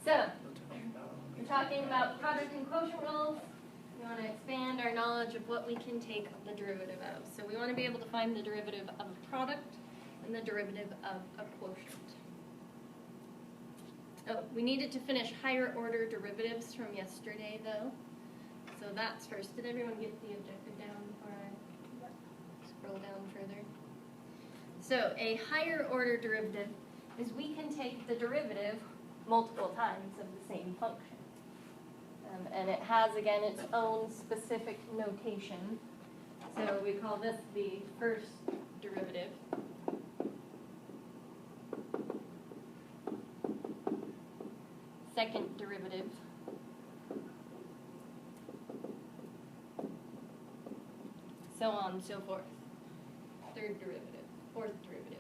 So, we're talking about product and quotient rules. We want to expand our knowledge of what we can take the derivative of. So we want to be able to find the derivative of a product and the derivative of a quotient. Oh, we needed to finish higher order derivatives from yesterday though. So that's first. Did everyone get the objective down before I scroll down further? So a higher order derivative is we can take the derivative multiple times of the same function. And it has, again, its own specific notation. So we call this the first derivative. Second derivative. So on and so forth. Third derivative. Fourth derivative.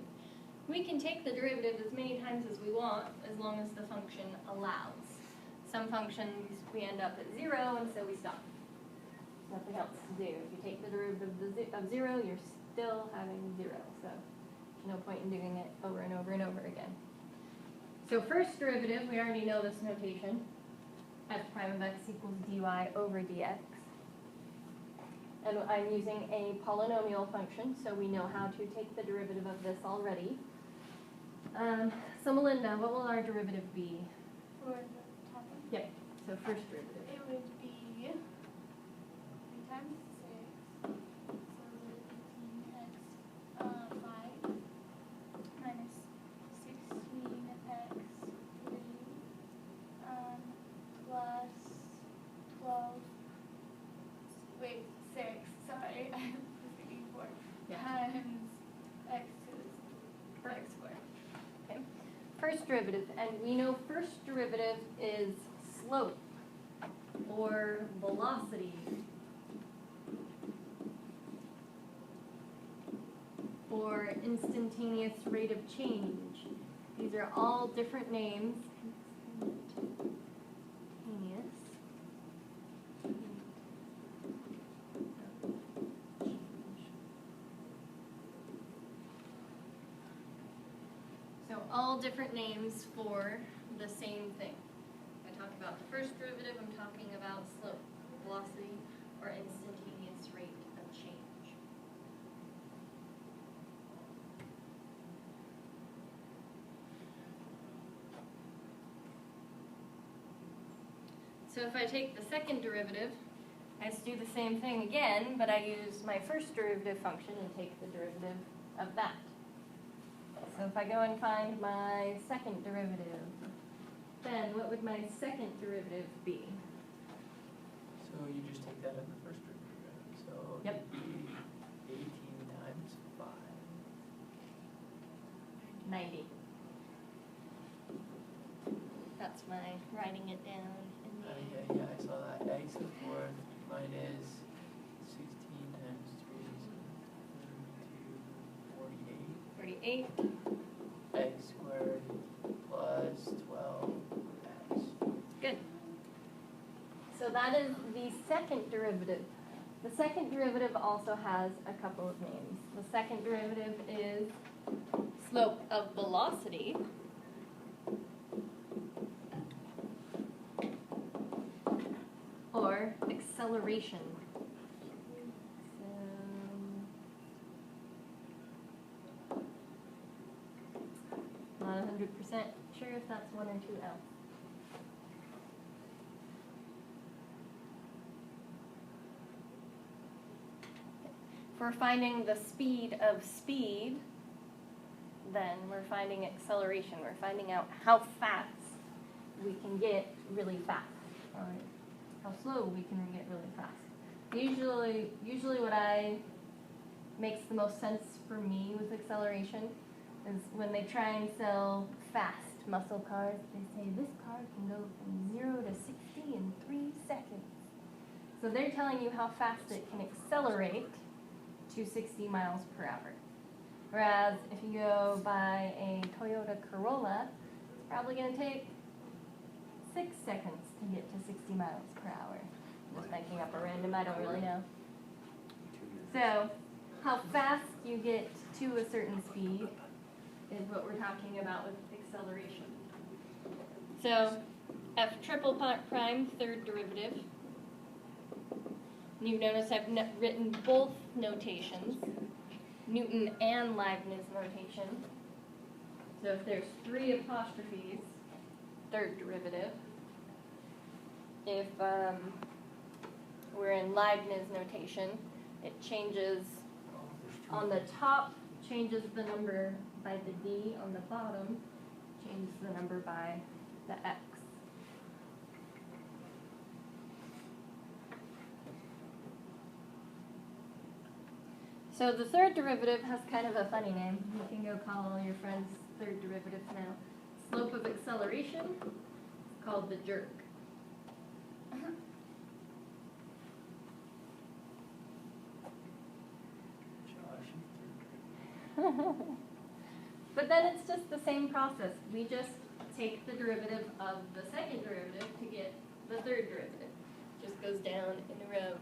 We can take the derivative as many times as we want, as long as the function allows. Some functions we end up at 0, and so we stop. Nothing else to do. If you take the derivative of 0, you're still having 0. So there's no point in doing it over and over and over again. So first derivative, we already know this notation. F prime of x equals dy over dx. And I'm using a polynomial function, so we know how to take the derivative of this already. So Melinda, what will our derivative be? For the top one? Yep, so first derivative. It would be 3 times 6, so 18x 5 minus 16x 3 plus 12, wait, 6, sorry, I was thinking 4, times x to the x squared. Okay. First derivative, and we know first derivative is slope or velocity or instantaneous rate of change. These are all different names. Instantaneous. So all different names for the same thing. When I talk about the first derivative, I'm talking about slope, velocity, or instantaneous rate of change. So if I take the second derivative, I just do the same thing again, but I use my first derivative function and take the derivative of that. So if I go and find my second derivative, then what would my second derivative be? So you just take that as the first derivative. So Yep. it'd be 18 times 5. 90. That's my writing it down in the Yeah, I saw that. X to the fourth minus 16 times 3 is 32, 48. 48. X squared plus 12x. Good. So that is the second derivative. The second derivative also has a couple of names. The second derivative is slope of velocity. Or acceleration. So, not 100% sure if that's 1 or 2L. If we're finding the speed of speed, then we're finding acceleration. We're finding out how fast we can get really fast, or how slow we can get really fast. Usually what makes the most sense for me with acceleration is when they try and sell fast muscle cars, they say this car can go from 0 to 60 in 3 seconds. So they're telling you how fast it can accelerate to 60 miles per hour. Whereas if you go buy a Toyota Corolla, it's probably going to take 6 seconds to get to 60 miles per hour. Just making up a random, I don't really know. So how fast you get to a certain speed is what we're talking about with acceleration. So F triple prime, third derivative. And you notice I've written both notations, Newton and Leibniz notation. So if there's 3 apostrophes, third derivative. If we're in Leibniz notation, it changes on the top, changes the number by the D, on the bottom, changes the number by the X. So the third derivative has kind of a funny name. You can go call all your friends third derivatives now. Slope of acceleration is called the jerk. But then it's just the same process. We just take the derivative of the second derivative to get the third derivative. Just goes down in a row.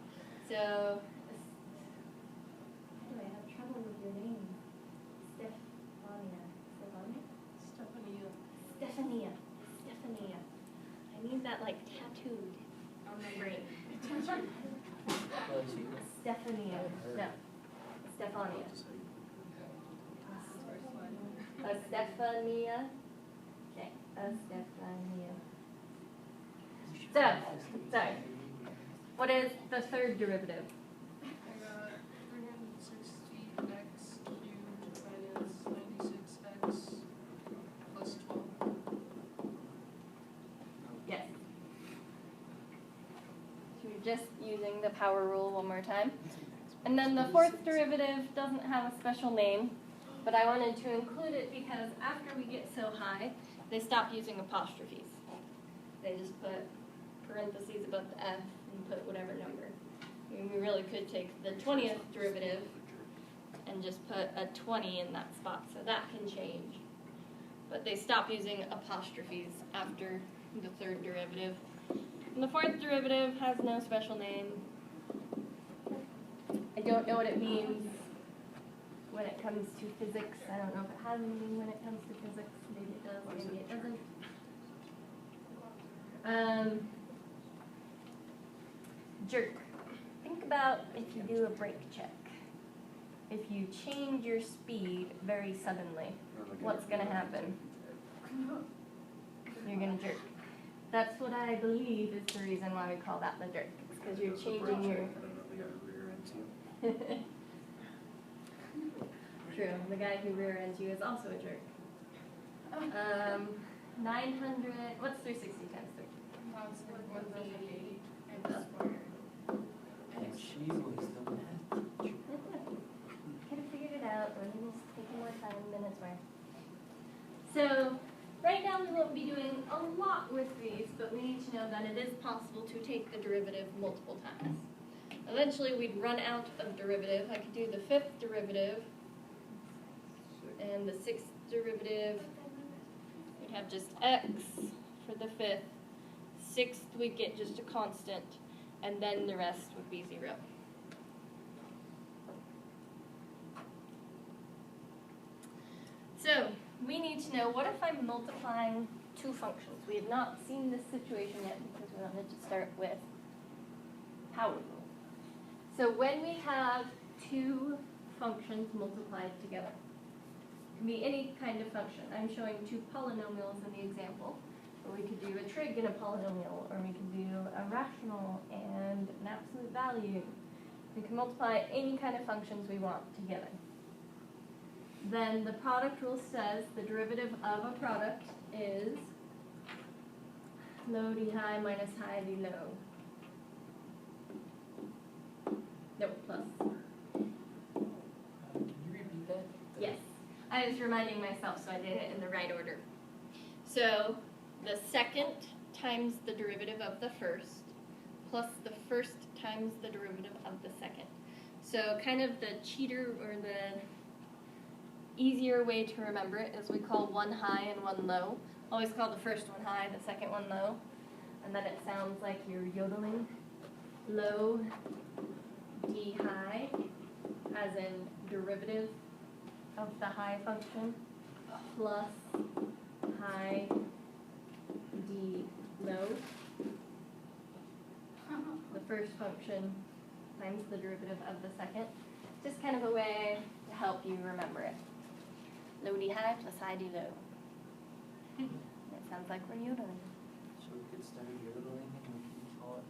So, I have trouble with your name. Stephania. I need that like tattooed on my brain. Stephania. No. Stephania. Stephania. Okay. Stephania. So, sorry. What is the third derivative? I got 360x cubed minus 96x plus 12. Yes. So you're just using the power rule one more time. And then the fourth derivative doesn't have a special name, but I wanted to include it because after we get so high, they stop using apostrophes. They just put parentheses above the F and put whatever number. I mean, we really could take the 20th derivative and just put a 20 in that spot, so that can change. But they stop using apostrophes after the third derivative. And the fourth derivative has no special name. I don't know what it means when it comes to physics. I don't know if it has a meaning when it comes to physics. Maybe it does, maybe it doesn't. Jerk. Think about if you do a brake check. If you change your speed very suddenly, what's going to happen? You're going to jerk. That's what I believe is the reason why we call that the jerk. It's because you're changing your... True. The guy who rear ends you is also a jerk. 900... What's 360 times 3? That's like 180 and squared. And she was the math teacher. Could have figured it out, but it was taking more time than it's worth. So, right now we won't be doing a lot with these, but we need to know that it is possible to take the derivative multiple times. Eventually we'd run out of derivative. I could do the fifth derivative and the sixth derivative. We'd have just x for the fifth. Sixth we'd get just a constant, and then the rest would be 0. So, we need to know, what if I'm multiplying 2 functions? We have not seen this situation yet because we wanted to start with power rule. So when we have 2 functions multiplied together, it can be any kind of function. I'm showing 2 polynomials in the example, or we could do a trig and a polynomial, or we could do a rational and an absolute value. We can multiply any kind of functions we want together. Then the product rule says the derivative of a product is low d high minus high d low. No, plus. Can you repeat that? Yes. I was reminding myself, so I did it in the right order. So the second times the derivative of the first plus the first times the derivative of the second. So kind of the cheater or the easier way to remember it is we call one high and one low. Always call the first one high, the second one low. And then it sounds like you're yodeling. Low d high, as in derivative of the high function, plus high d low. first function times the derivative of the second. Just kind of a way to help you remember it. Low d high plus high d low. That sounds like we're yodeling. So we could start yodeling and we could call it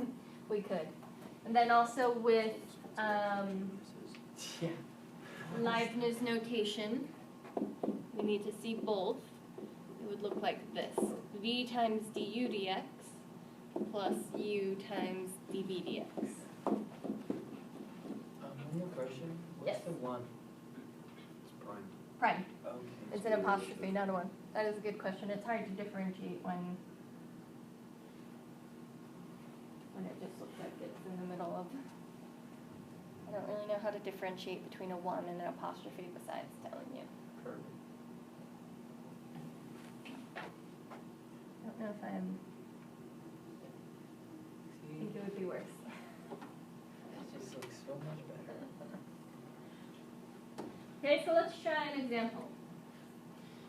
that. We could. And then also with Yeah. Leibniz notation, we need to see both. It would look like this. V times du dx plus u times dv dx. One more question. What's Yes. the one? It's prime. Prime. Okay. It's an apostrophe, not a one. That is a good question. It's hard to differentiate when it just looks like it's in the middle of. I don't really know how to differentiate between a one and an apostrophe besides telling you. Perfect. I don't know if I think See, it would be worse. it just looks so much better. Okay, so let's try an example.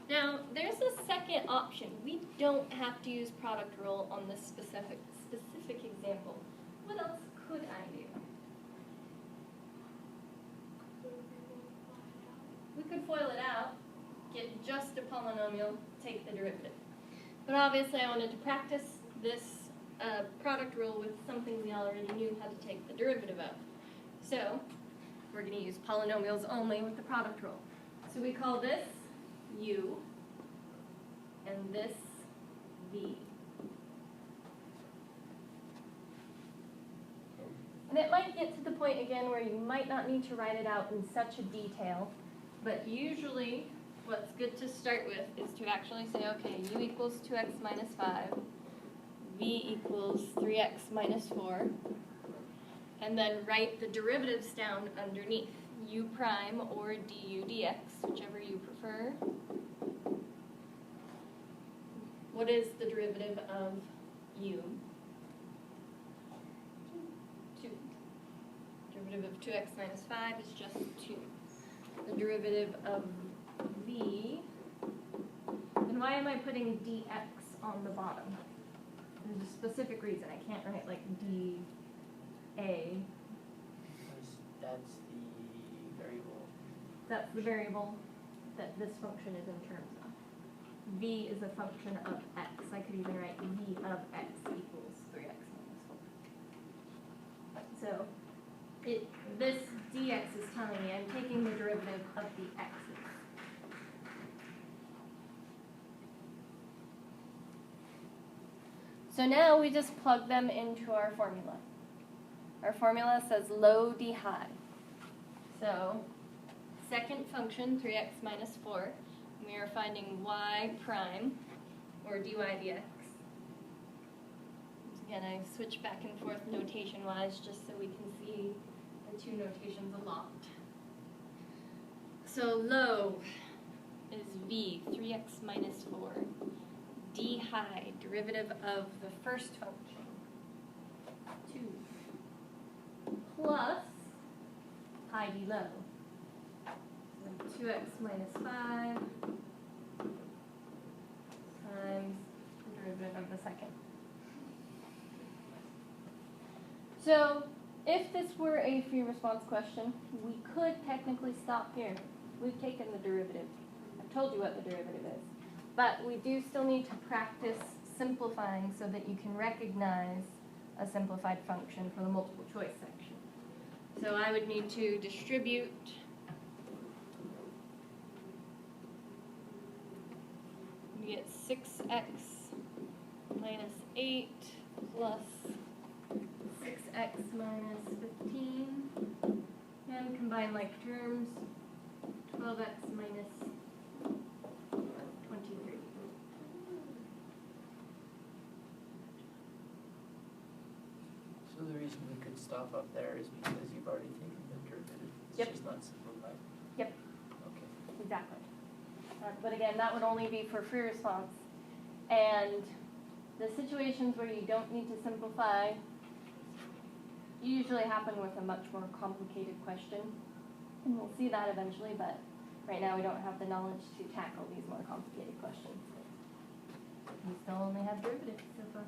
Now, there's a second option. We don't have to use product rule on this specific example. What else could I do? We could FOIL it out, get just a polynomial, take the derivative. But obviously I wanted to practice this product rule with something we already knew how to take the derivative of. So we're going to use polynomials only with the product rule. So we call this u and this v. And it might get to the point again where you might not need to write it out in such a detail, but usually what's good to start with is to actually say, okay, u equals 2x minus 5, v equals 3x minus 4, and then write the derivatives down underneath, u prime or du dx, whichever you prefer. What is the derivative of u? 2. Derivative of 2x minus 5 is just 2. The derivative of v, and why am I putting dx on the bottom? There's a specific reason. I can't write like dA. Because that's the variable. That's the variable that this function is in terms of. V is a function of x. I could even write v of x equals 3x minus 4. So this dx is telling me I'm taking the derivative of the x's. So now we just plug them into our formula. Our formula says low d high. So second function, 3x minus 4, we are finding y prime, or dy dx. Again, I switch back and forth notation-wise just so we can see the two notations a lot. So low is v, 3x minus 4. D high, derivative of the first function, 2, plus high d low. So 2x minus 5 times the derivative of the second. So if this were a free response question, we could technically stop here. We've taken the derivative. I've told you what the derivative is. But we do still need to practice simplifying so that you can recognize a simplified function for the multiple choice section. So I would need to distribute you get 6x minus 8 plus 6x minus 15, and combine like terms, 12x minus 23. So the reason we could stop up there is because you've already taken the derivative. It's Yep. just not simplified. Yep. Okay. Exactly. But again, that would only be for free response. And the situations where you don't need to simplify usually happen with a much more complicated question. And we'll see that eventually, but right now we don't have the knowledge to tackle these more complicated questions. We still only have derivatives so far.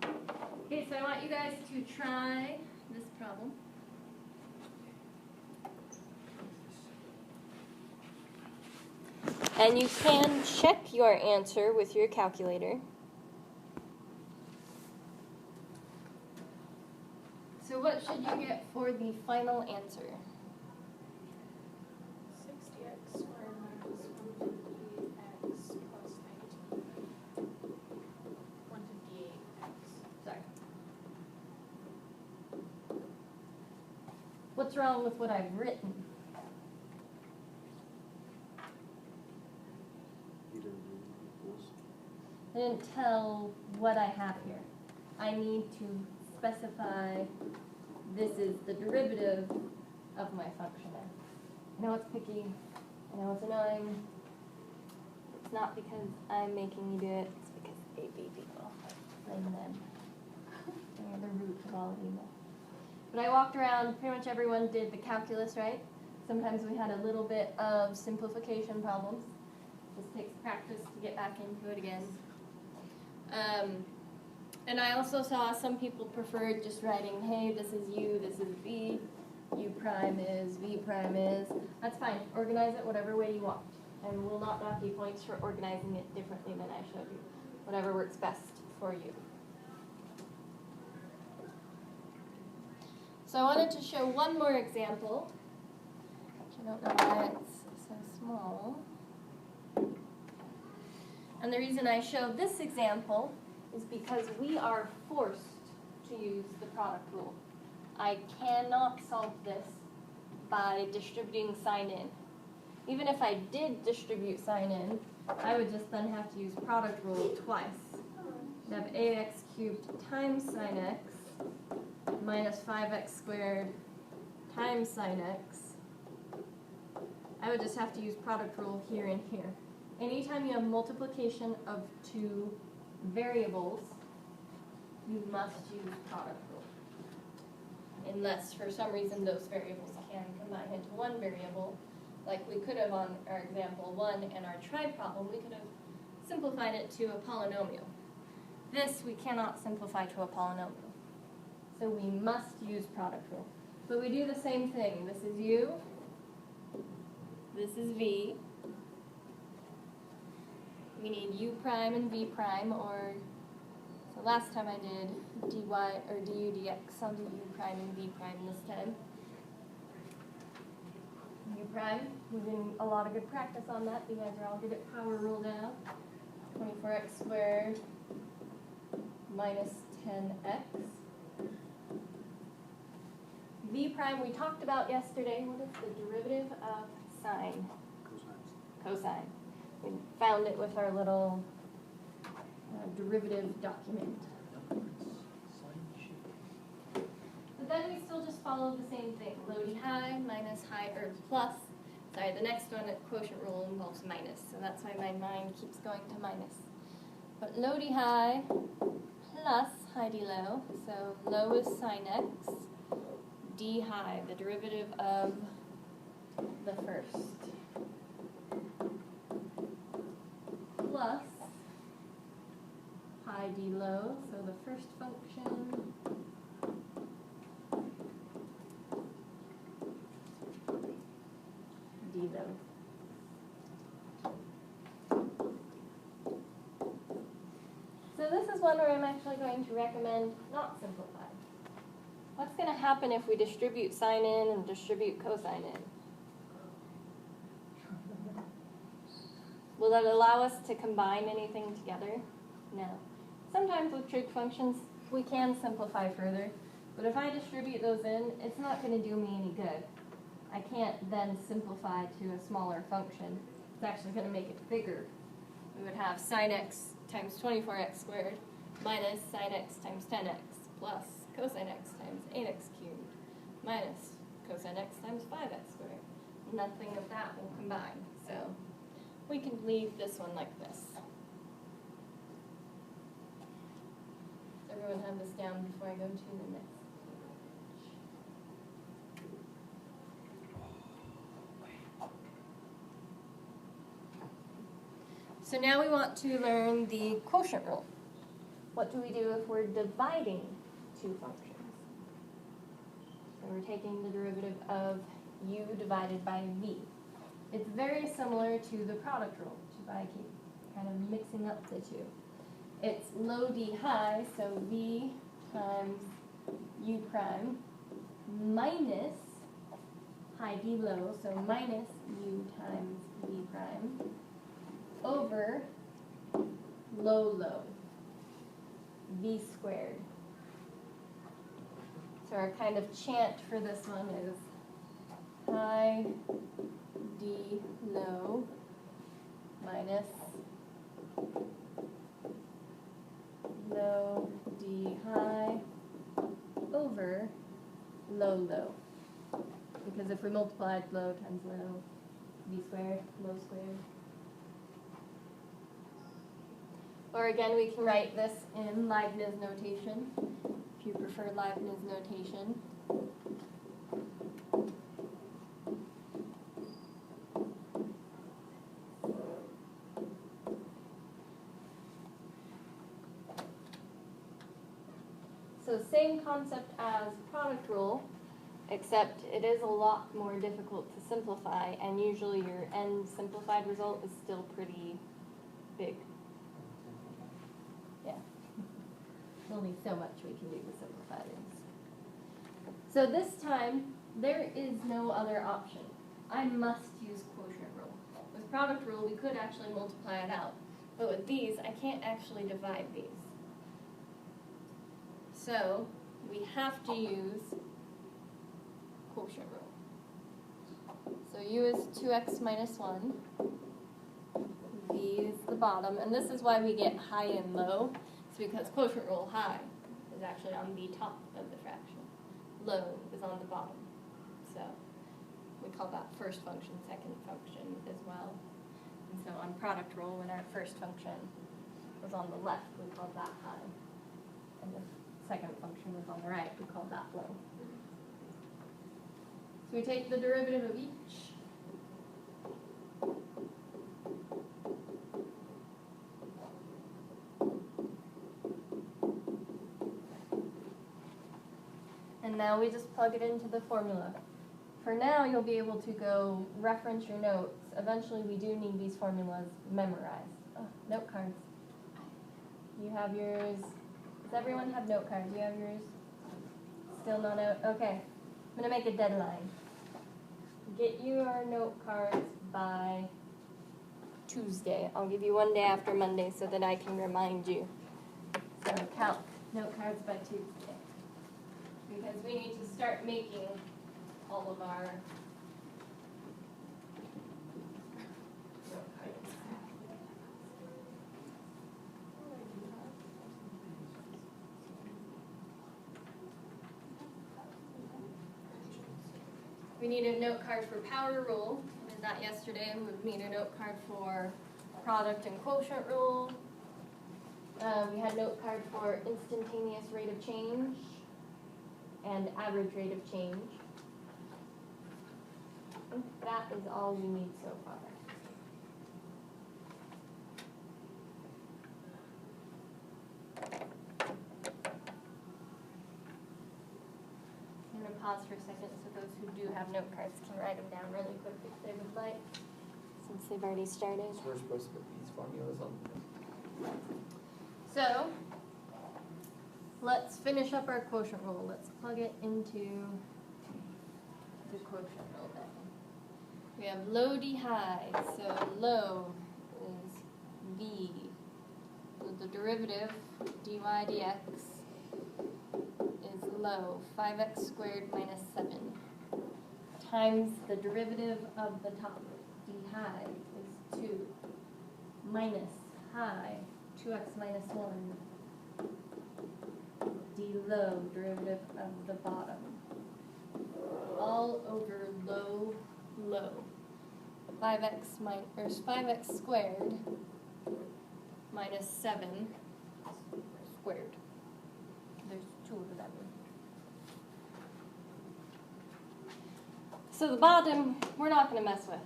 Okay, so I want you guys to try this problem. And you can check your answer with your calculator. So what should you get for the final answer? 60x squared minus 150x plus 19. 158x. Sorry. What's wrong with what I've written? You didn't do equals. I didn't tell what I have here. I need to specify this is the derivative of my function. I know it's picky. I know it's annoying. It's not because I'm making you do it. It's because AB people. Blame them. They're the root of all evil. But I walked around, pretty much everyone did the calculus, right? Sometimes we had a little bit of simplification problems. Just takes practice to get back into it again. And I also saw some people preferred just writing, hey, this is u, this is v, u prime is, v prime is. That's fine. Organize it whatever way you want. And we'll not knock you points for organizing it differently than I showed you. Whatever works best for you. So I wanted to show one more example. I don't know why it's so small. And the reason I show this example is because we are forced to use the product rule. I cannot solve this by distributing sign in. Even if I did distribute sign in, I would just then have to use product rule twice. I'd have ax cubed times sine x minus 5x squared times sine x. I would just have to use product rule here and here. Anytime you have multiplication of two variables, you must use product rule. Unless for some reason those variables can combine into one variable, like we could have on our example 1 and our try problem, we could have simplified it to a polynomial. This we cannot simplify to a polynomial. So we must use product rule. But we do the same thing. This is u, this is v. We need u prime and v prime, or, so last time I did dy or du dx, I'll do u prime and v prime this time. U prime, we're doing a lot of good practice on that. You guys are all good at power rule now. 24x squared minus 10x. V prime we talked about yesterday. What is the derivative of sine? Cosine. We found it with our little derivative document. But then we still just follow the same thing. Lodi high minus high, or plus. Sorry, the next one at quotient rule involves minus, so that's why my mind keeps going to minus. But Lodi high plus high d low, so low is sine x, d high, the derivative of the first, plus high d low, so the first function, d low. So this is one where I'm actually going to recommend not simplifying. What's going to happen if we distribute sine in and distribute cosine in? Will that allow us to combine anything together? No. Sometimes with trig functions, we can simplify further, but if I distribute those in, it's not going to do me any good. I can't then simplify to a smaller function. It's actually going to make it bigger. We would have sine x times 24x squared minus sine x times 10x plus cosine x times 8x cubed minus cosine x times 5x squared. Nothing of that will combine, so we can leave this one like this. Does everyone have this down before I go to the next page? So now we want to learn the quotient rule. What do we do if we're dividing two functions? So we're taking the derivative of u divided by v. It's very similar to the product rule, to by q, kind of mixing up the two. It's low d high, so v times u prime minus high d low, so minus u times v prime over low low, v squared. So our kind of chant for this one is high d low minus low d high over low low. Because if we multiplied low times low, v squared, low squared. Or again, we can write this in Leibniz notation, if you prefer Leibniz notation. So same concept as product rule, except it is a lot more difficult to simplify, and usually your end simplified result is still pretty big. Yeah. There's only so much we can do to simplify things. So this time, there is no other option. I must use quotient rule. With product rule, we could actually multiply it out. But with these, I can't actually divide these. So we have to use quotient rule. So u is 2x minus 1. V is the bottom. And this is why we get high and low. It's because quotient rule high is actually on the top of the fraction. Low is on the bottom. So we call that first function, second function as well. And so on product rule, when our first function was on the left, we called that high. And the second function was on the right, we called that low. So we take the derivative of each. And now we just plug it into the formula. For now, you'll be able to go reference your notes. Eventually, we do need these formulas memorized. Oh, note cards. You have yours. Does everyone have note cards? You have yours? Still not out? Okay. I'm going to make a deadline. Get your note cards by Tuesday. I'll give you one day after Monday so that I can remind you. So calc, note cards by Tuesday. Because we need to start making all of our note cards. We need a note card for power rule. We did that yesterday. We need a note card for product and quotient rule. We had note card for instantaneous rate of change and average rate of change. I think that is all we need so far. I'm going to pause for a second so those who do have note cards can write them down really quick if they would like, since they've already started. So we're supposed to put these formulas on. So, let's finish up our quotient rule. Let's plug it into the quotient rule then. We have low d high, so low is v. So the derivative dy dx is low, 5x squared minus 7, times the derivative of the top, d high is 2, minus high, 2x minus 1, d low, derivative of the bottom, all over low, low. 5x squared minus 7 squared. There's 2 of them. So the bottom, we're not going to mess with.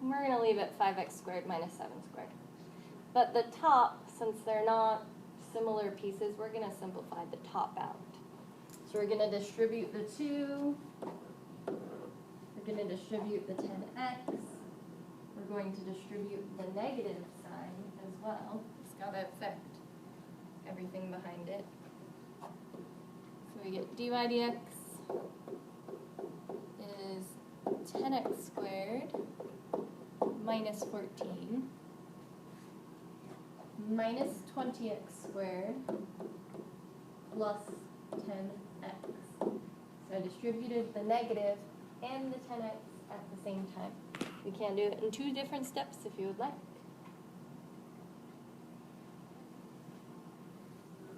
We're going to leave it 5x squared minus 7 squared. But the top, since they're not similar pieces, we're gonna simplify the top out. So we're gonna distribute the 2. We're gonna distribute the 10x. We're going to distribute the negative sign as well. It's gotta affect everything behind it. So we get dy dx is 10x squared minus 14 minus 20x squared plus 10x. So I distributed the negative and the 10x at the same time. We can do it in 2 different steps if you would like.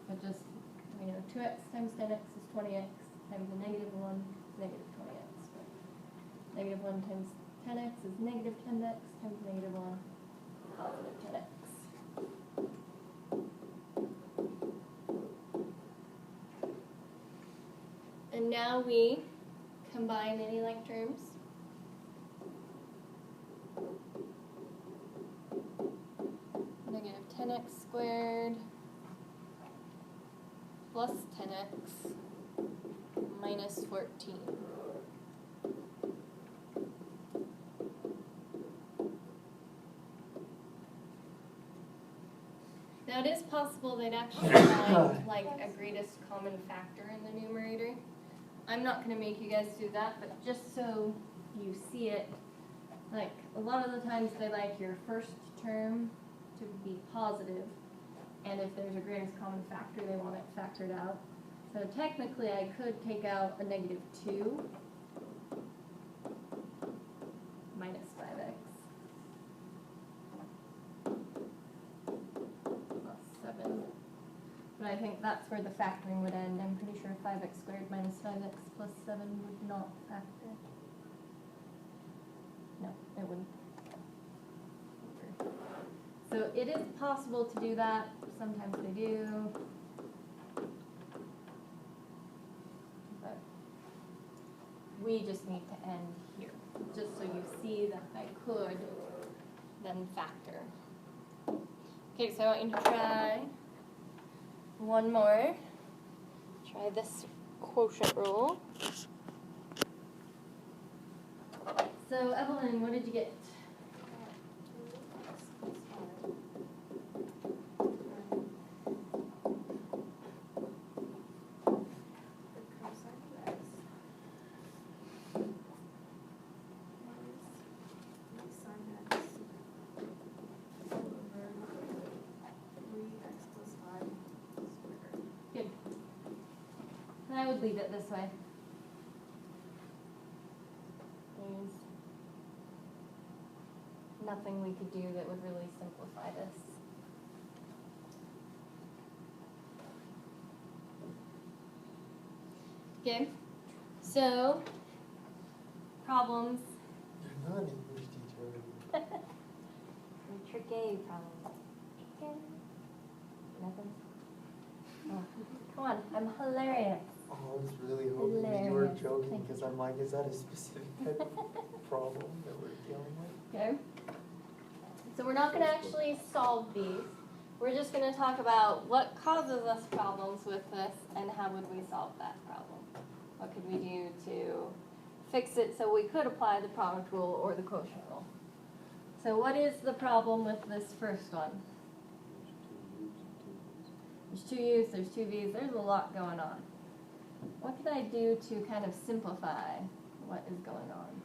But just, 2x times 10x is 20x times the negative 1 is negative 20x. But negative 1 times 10x is negative 10x times negative 1, positive 10x. And now we combine any like terms. Negative 10x squared plus 10x minus 14. Now it is possible they'd actually find like a greatest common factor in the numerator. I'm not going to make you guys do that, but just so you see it, like a lot of the times they like your first term to be positive, and if there's a greatest common factor, they want it factored out. So technically I could take out a negative 2 minus 5x plus 7. But I think that's where the factoring would end. I'm pretty sure 5x squared minus 5x plus 7 would not factor. No, it wouldn't. So it is possible to do that. Sometimes they do. But we just need to end here, just so you see that I could then factor. Okay, so I want you to try one more. Try this quotient rule. So Evelyn, what did you get? And I would leave it this way. There's nothing we could do that would really simplify this. Okay, so problems. You're not an English teacher. Tricky problems. Okay. Nothing. Oh, come on, I'm hilarious. Oh, I was really hoping that you were Hilarious. joking Thank because I'm like, is that a specific type of problem that we're dealing with? Okay. So we're not going to actually solve these. We're just going to talk about what causes us problems with this and how would we solve that problem. What could we do to fix it so we could apply the product rule or the quotient rule. So what is the problem with this first one? There's 2 u's, there's 2 v's, there's a lot going on. What could I do to kind of simplify what is going on?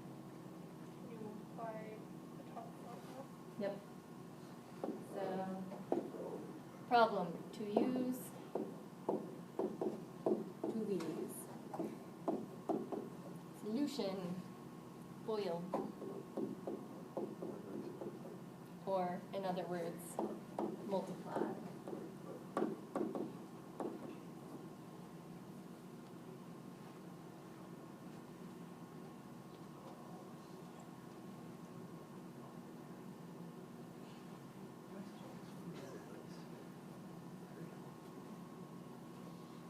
You apply the top level. Yep. So, problem, 2 u's, 2 v's. Solution, FOIL. Or, in other words, multiply.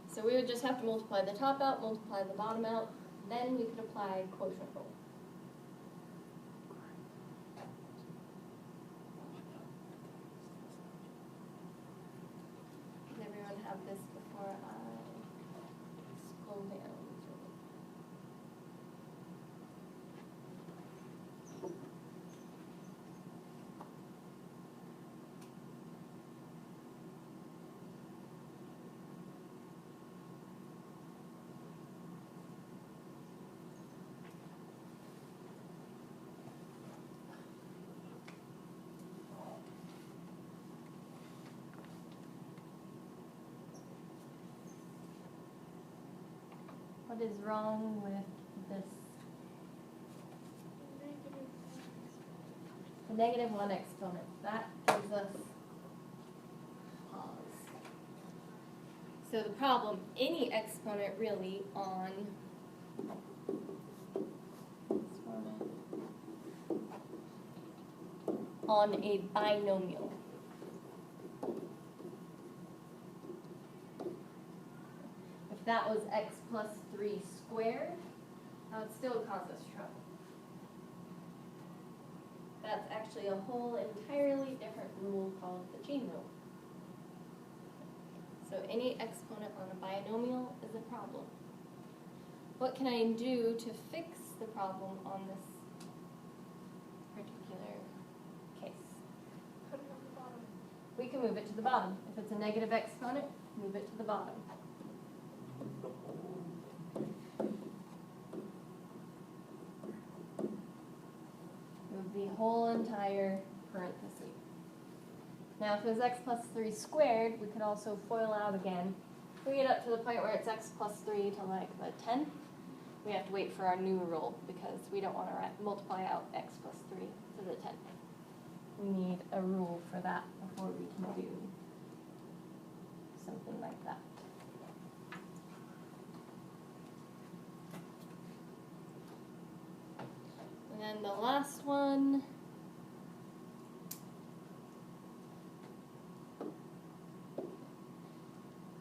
So we would just have to multiply the top out, multiply the bottom out, then we could apply quotient rule. Can everyone have this before I scroll down. What is wrong with this? The negative 1 exponent. That gives us pause. So the problem, any exponent really on a binomial. If that was x plus 3 squared, that would still cause us trouble. That's actually a whole entirely different rule called the chain rule. So any exponent on a binomial is a problem. What can I do to fix the problem on this particular case? Put it on the bottom. We can move it to the bottom. If it's a negative exponent, move it to the bottom. The whole, Move the whole entire parenthesis. Now, if it was x plus 3 squared, we could also FOIL out again. If we get up to the point where it's x plus 3 to like the 10th, we have to wait for our new rule because we don't want to multiply out x plus 3 to the 10th. We need a rule for that before we can do something like that. And then the last one.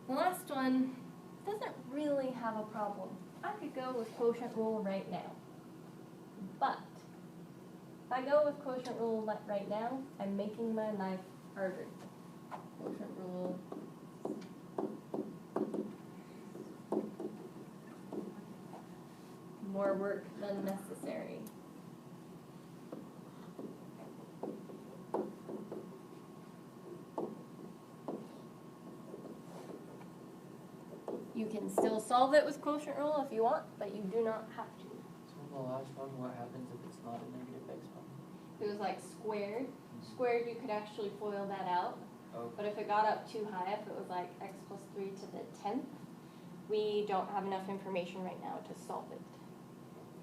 The last one doesn't really have a problem. I could go with quotient rule right now. But if I go with quotient rule right now, I'm making my life harder. Quotient rule. More work than necessary. You can still solve it with quotient rule if you want, but you do not have to. So in the last one, what happens if it's not a negative exponent? If it was like squared, you could actually FOIL that out. Oh, But if it got up too high, if it was like x plus 3 to the 10th, we don't have enough information right now to solve it.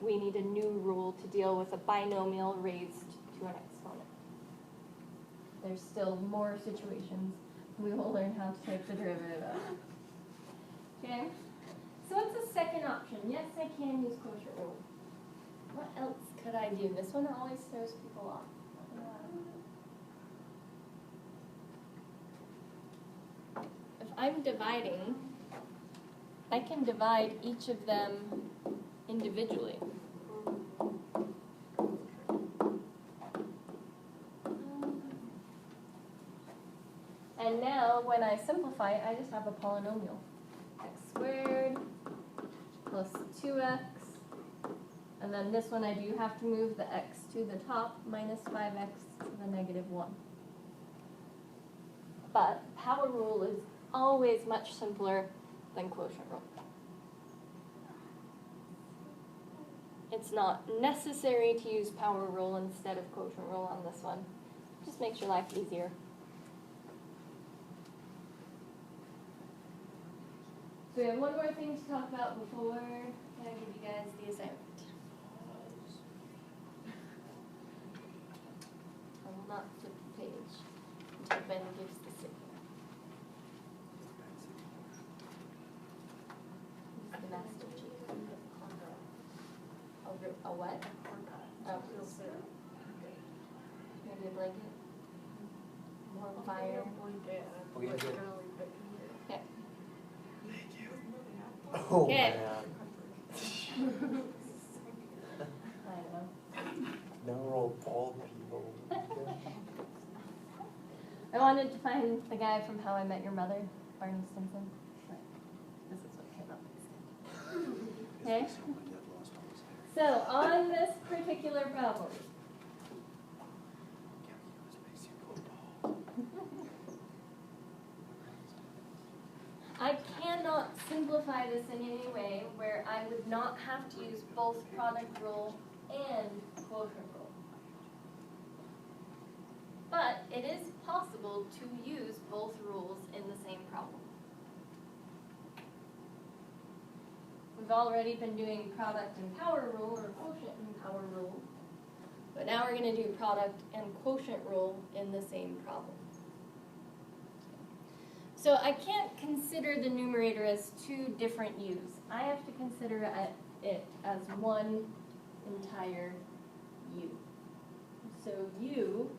We need a new rule to deal with a binomial raised to an exponent. There's still more situations we will learn how to take the derivative of. Okay? So what's the second option? Yes, I can use quotient rule. What else could I do? This one always throws people off. If I'm dividing, I can divide each of them individually. And now, when I simplify it, I just have a polynomial. X squared plus 2x. And then this one I do have to move the x to the top, minus 5x to the negative 1. But power rule is always much simpler than quotient rule. It's not necessary to use power rule instead of quotient rule on this one. Just makes your life easier. So we have one more thing to talk about before I give you guys the assignment. I will not flip the page until Ben gives the signal. Who's the master chief? A what? Oh, maybe a blanket? More fire? we did. Okay. Oh, Okay. man. I don't know. Now we're all bald people. I wanted to find the guy from How I Met Your Mother. Barney Stinson. But this is what came up instead. Okay? So on this particular problem, I cannot simplify this in any way where I would not have to use both product rule and quotient rule. But it is possible to use both rules in the same problem. We've already been doing product and power rule, or quotient and power rule, but now we're going to do product and quotient rule in the same problem. So I can't consider the numerator as two different u's. I have to consider it as one entire u. So u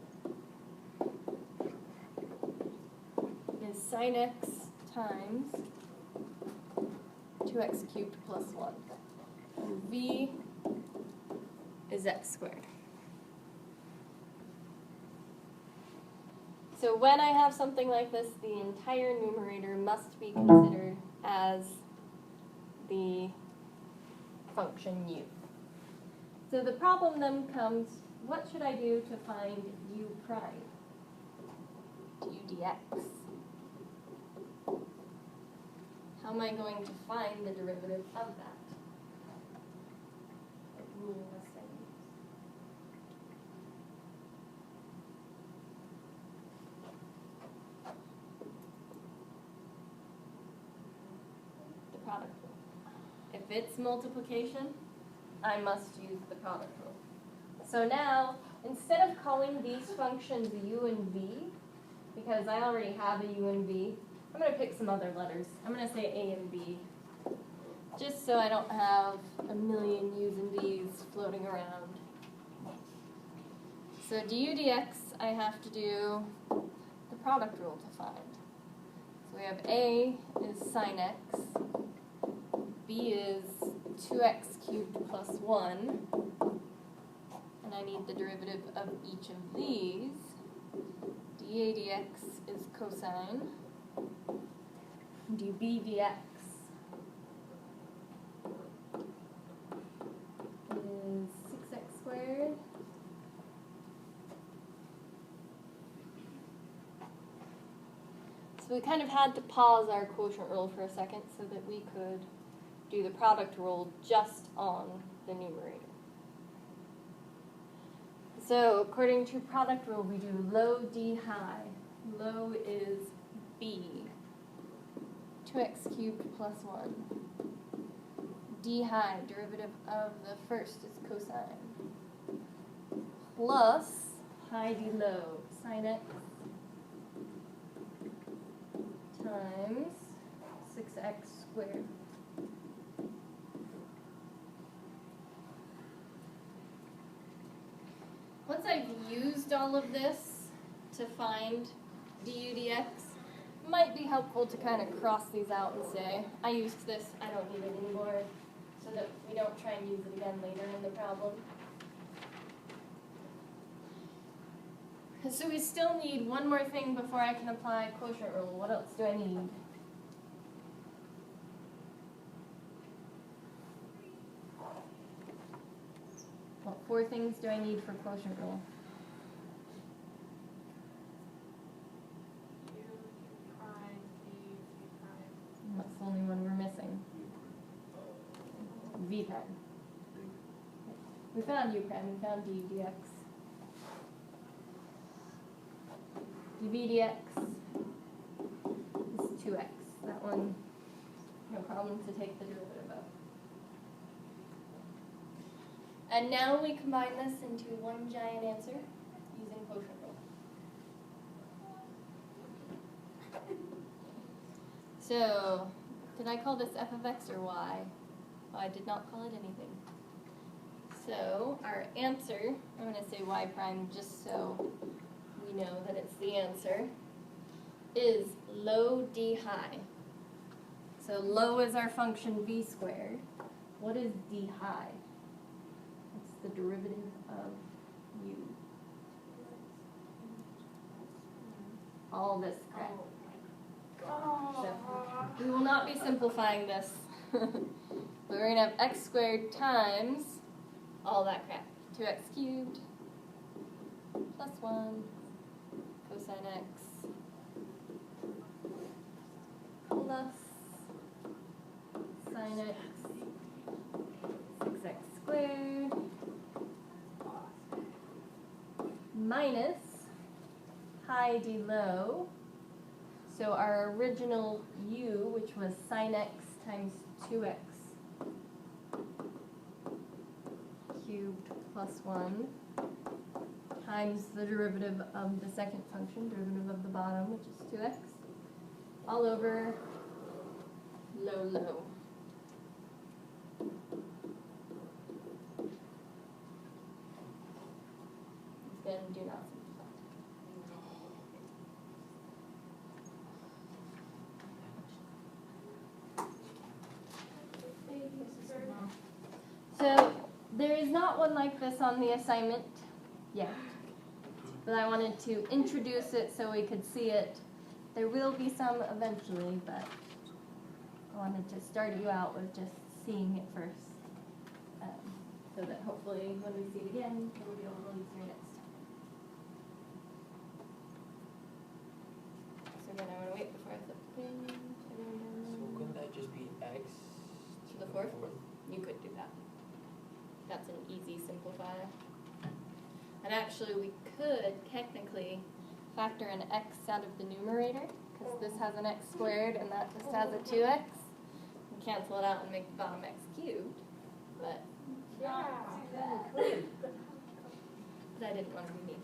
is sine x times 2x cubed plus 1. And v is x squared. So when I have something like this, the entire numerator must be considered as the function u. So the problem then comes, what should I do to find u prime? Du dx. How am I going to find the derivative of that? What rule must I use? The product rule. If it's multiplication, I must use the product rule. So now, instead of calling these functions u and v, because I already have a u and v, I'm going to pick some other letters. I'm going to say a and b, just so I don't have a million u's and v's floating around. So du dx, I have to do the product rule to find. So we have a is sine x, b is 2x cubed plus 1, and I need the derivative of each of these. dA dx is cosine, dB dx is 6x squared. So we kind of had to pause our quotient rule for a second so that we could do the product rule just on the numerator. So according to product rule, we do low d high. Low is b, 2x cubed plus 1. D high, derivative of the first is cosine, plus high d low, sine x times 6x squared. Once I've used all of this to find du dx, it might be helpful to kind of cross these out and say, I used this, I don't need it anymore, so that we don't try and use it again later in the problem. So we still need one more thing before I can apply quotient rule. What else do I need? What 4 things do I need for quotient rule? U prime, V prime. That's the only one we're missing. V prime. We found u prime, we found du dx. dV dx is 2x. That one, no problem to take the derivative of. And now we combine this into one giant answer using quotient rule. So, did I call this f of x or y? Oh, I did not call it anything. So, our answer, I'm going to say y prime just so we know that it's the answer, is low d high. So low is our function v squared. What is d high? It's the derivative of u. All this crap. Oh. We will not be simplifying this. But we're going to have x squared times all that crap. 2x cubed plus 1 cosine x plus sine x 6x squared minus high d low. So our original u, which was sine x times 2x cubed plus 1 times the derivative of the second function, derivative of the bottom, which is 2x, all over low, low. Then do not simplify. So there is not one like this on the assignment yet, but I wanted to introduce it so we could see it. There will be some eventually, but I wanted to start you out with just seeing it first, so that hopefully when we see it again, it'll be a little easier next time. So then I want to wait before I flip the page. So couldn't that just be x To the fourth? You could do that. That's an easy simplifier. And actually, we could technically factor an x out of the numerator, because this has an x squared and that just has a 2x. And cancel it out and make the bottom x cubed. But Yeah. I didn't want to be mean.